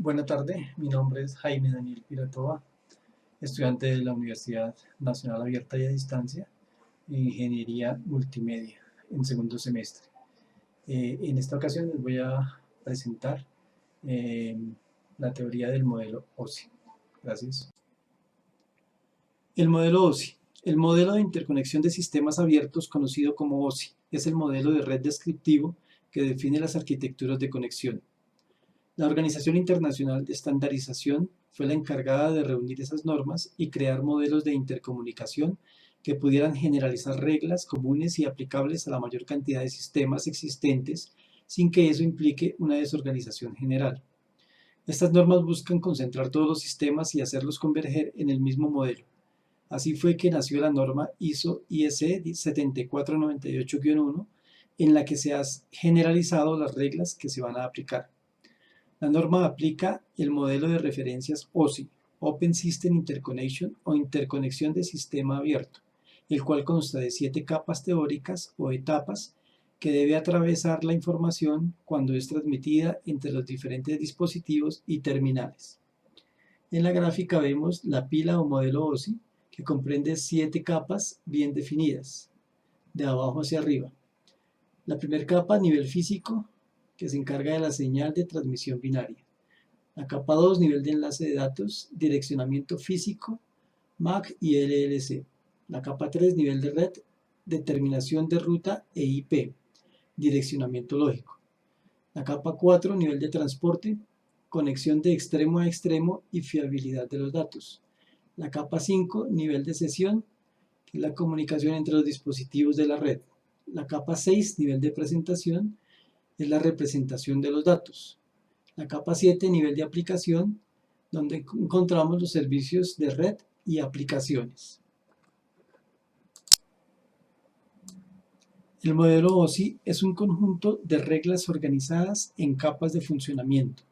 Buena tarde, mi nombre es Jaime Daniel Piratova, estudiante de la Universidad Nacional Abierta y a Distancia, Ingeniería Multimedia, en segundo semestre. En esta ocasión les voy a presentar eh, la teoría del modelo OSI. Gracias. El modelo OSI. El modelo de interconexión de sistemas abiertos, conocido como OSI, es el modelo de red descriptivo que define las arquitecturas de conexión. La Organización Internacional de Estandarización fue la encargada de reunir esas normas y crear modelos de intercomunicación que pudieran generalizar reglas comunes y aplicables a la mayor cantidad de sistemas existentes sin que eso implique una desorganización general. Estas normas buscan concentrar todos los sistemas y hacerlos converger en el mismo modelo. Así fue que nació la norma ISO/IEC 7498-1, en la que se han generalizado las reglas que se van a aplicar. La norma aplica el modelo de referencias OSI, Open System Interconnection o interconexión de sistema abierto, el cual consta de 7 capas teóricas o etapas que debe atravesar la información cuando es transmitida entre los diferentes dispositivos y terminales. En la gráfica vemos la pila o modelo OSI, que comprende 7 capas bien definidas, de abajo hacia arriba. La primera capa, nivel físico, que se encarga de la señal de transmisión binaria. La capa 2, nivel de enlace de datos, direccionamiento físico, MAC y LLC. La capa 3, nivel de red, determinación de ruta e IP, direccionamiento lógico. La capa 4, nivel de transporte, conexión de extremo a extremo y fiabilidad de los datos. La capa 5, nivel de sesión, que es la comunicación entre los dispositivos de la red. La capa 6, nivel de presentación, es la representación de los datos. La capa 7, nivel de aplicación, donde encontramos los servicios de red y aplicaciones. El modelo OSI es un conjunto de reglas organizadas en capas de funcionamiento.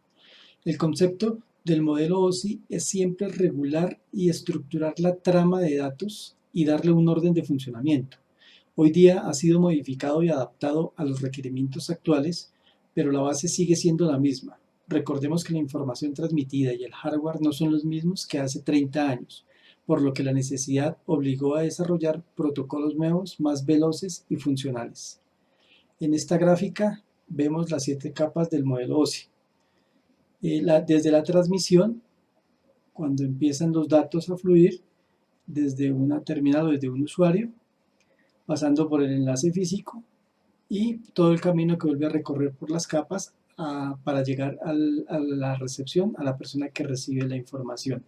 El concepto del modelo OSI es siempre regular y estructurar la trama de datos y darle un orden de funcionamiento. Hoy día ha sido modificado y adaptado a los requerimientos actuales, pero la base sigue siendo la misma. Recordemos que la información transmitida y el hardware no son los mismos que hace 30 años, por lo que la necesidad obligó a desarrollar protocolos nuevos, más veloces y funcionales. En esta gráfica vemos las 7 capas del modelo OSI. Desde la transmisión, cuando empiezan los datos a fluir, desde una terminal o desde un usuario, pasando por el enlace físico y todo el camino que vuelve a recorrer por las capas para llegar a la recepción, a la persona que recibe la información.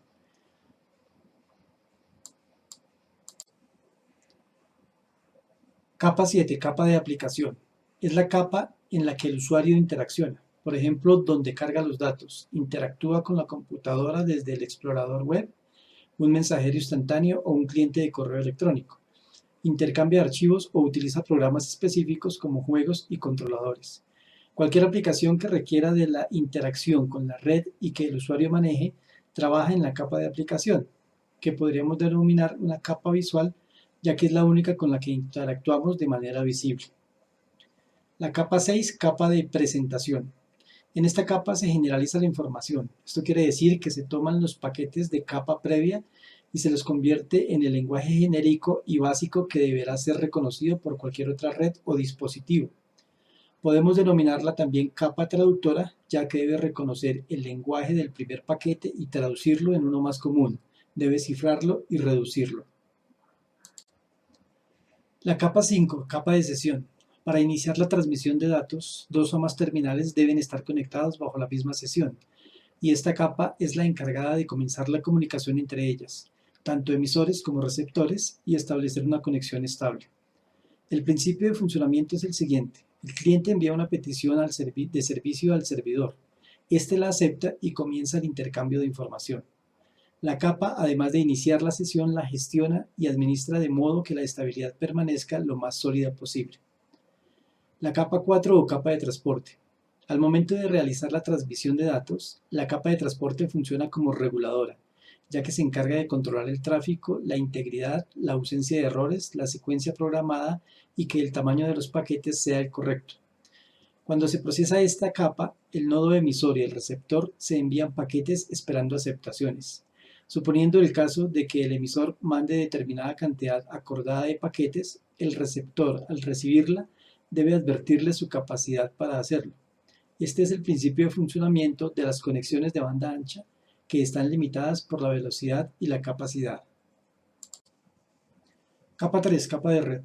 Capa 7, capa de aplicación. Es la capa en la que el usuario interacciona. Por ejemplo, donde carga los datos, interactúa con la computadora desde el explorador web, un mensajero instantáneo o un cliente de correo electrónico. Intercambia archivos o utiliza programas específicos como juegos y controladores. Cualquier aplicación que requiera de la interacción con la red y que el usuario maneje, trabaja en la capa de aplicación, que podríamos denominar una capa visual, ya que es la única con la que interactuamos de manera visible. La capa 6, capa de presentación. En esta capa se generaliza la información. Esto quiere decir que se toman los paquetes de capa previa y se los convierte en el lenguaje genérico y básico que deberá ser reconocido por cualquier otra red o dispositivo. Podemos denominarla también capa traductora, ya que debe reconocer el lenguaje del primer paquete y traducirlo en uno más común. Debe cifrarlo y reducirlo. La capa 5, capa de sesión. Para iniciar la transmisión de datos, 2 o más terminales deben estar conectados bajo la misma sesión, y esta capa es la encargada de comenzar la comunicación entre ellas, tanto emisores como receptores, y establecer una conexión estable. El principio de funcionamiento es el siguiente. El cliente envía una petición de servicio al servidor. Este la acepta y comienza el intercambio de información. La capa, además de iniciar la sesión, la gestiona y administra de modo que la estabilidad permanezca lo más sólida posible. La capa 4 o capa de transporte. Al momento de realizar la transmisión de datos, la capa de transporte funciona como reguladora, ya que se encarga de controlar el tráfico, la integridad, la ausencia de errores, la secuencia programada y que el tamaño de los paquetes sea el correcto. Cuando se procesa esta capa, el nodo emisor y el receptor se envían paquetes esperando aceptaciones. Suponiendo el caso de que el emisor mande determinada cantidad acordada de paquetes, el receptor, al recibirla, debe advertirle su capacidad para hacerlo. Este es el principio de funcionamiento de las conexiones de banda ancha, que están limitadas por la velocidad y la capacidad. Capa 3. Capa de red.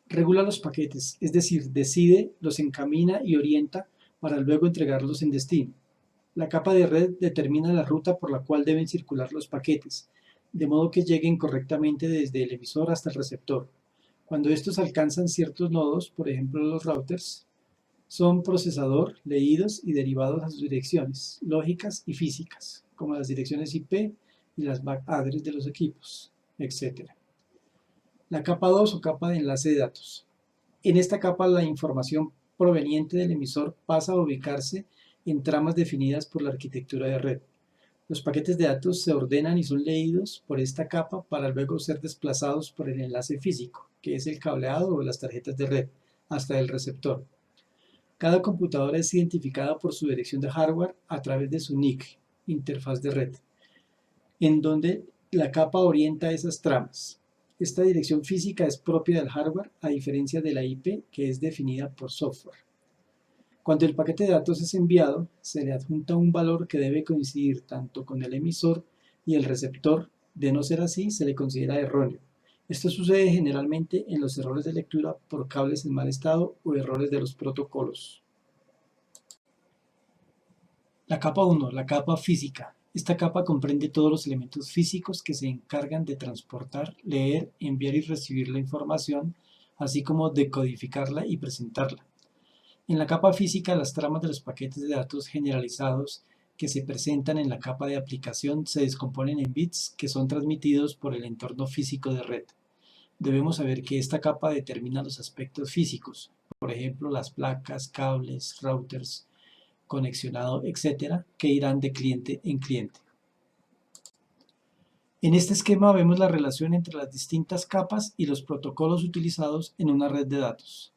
Regula los paquetes, es decir, decide, los encamina y orienta para luego entregarlos en destino. La capa de red determina la ruta por la cual deben circular los paquetes, de modo que lleguen correctamente desde el emisor hasta el receptor. Cuando estos alcanzan ciertos nodos, por ejemplo los routers, son procesador, leídos y derivados a sus direcciones, lógicas y físicas, como las direcciones IP y las MAC address de los equipos, etc. La capa 2 o capa de enlace de datos. En esta capa la información proveniente del emisor pasa a ubicarse en tramas definidas por la arquitectura de red. Los paquetes de datos se ordenan y son leídos por esta capa para luego ser desplazados por el enlace físico, que es el cableado o las tarjetas de red, hasta el receptor. Cada computadora es identificada por su dirección de hardware a través de su NIC, interfaz de red, en donde la capa orienta esas tramas. Esta dirección física es propia del hardware, a diferencia de la IP, que es definida por software. Cuando el paquete de datos es enviado, se le adjunta un valor que debe coincidir tanto con el emisor y el receptor. De no ser así, se le considera erróneo. Esto sucede generalmente en los errores de lectura por cables en mal estado o errores de los protocolos. La capa 1, la capa física. Esta capa comprende todos los elementos físicos que se encargan de transportar, leer, enviar y recibir la información, así como decodificarla y presentarla. En la capa física, las tramas de los paquetes de datos generalizados que se presentan en la capa de aplicación se descomponen en bits que son transmitidos por el entorno físico de red. Debemos saber que esta capa determina los aspectos físicos, por ejemplo, las placas, cables, routers, conexionado, etcétera, que irán de cliente en cliente. En este esquema vemos la relación entre las distintas capas y los protocolos utilizados en una red de datos.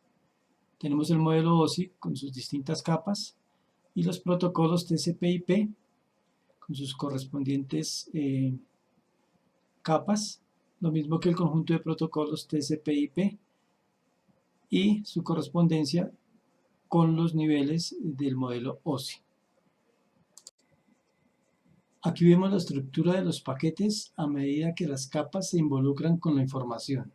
Tenemos el modelo OSI con sus distintas capas y los protocolos TCP/IP con sus correspondientes capas, lo mismo que el conjunto de protocolos TCP/IP y su correspondencia con los niveles del modelo OSI. Aquí vemos la estructura de los paquetes a medida que las capas se involucran con la información.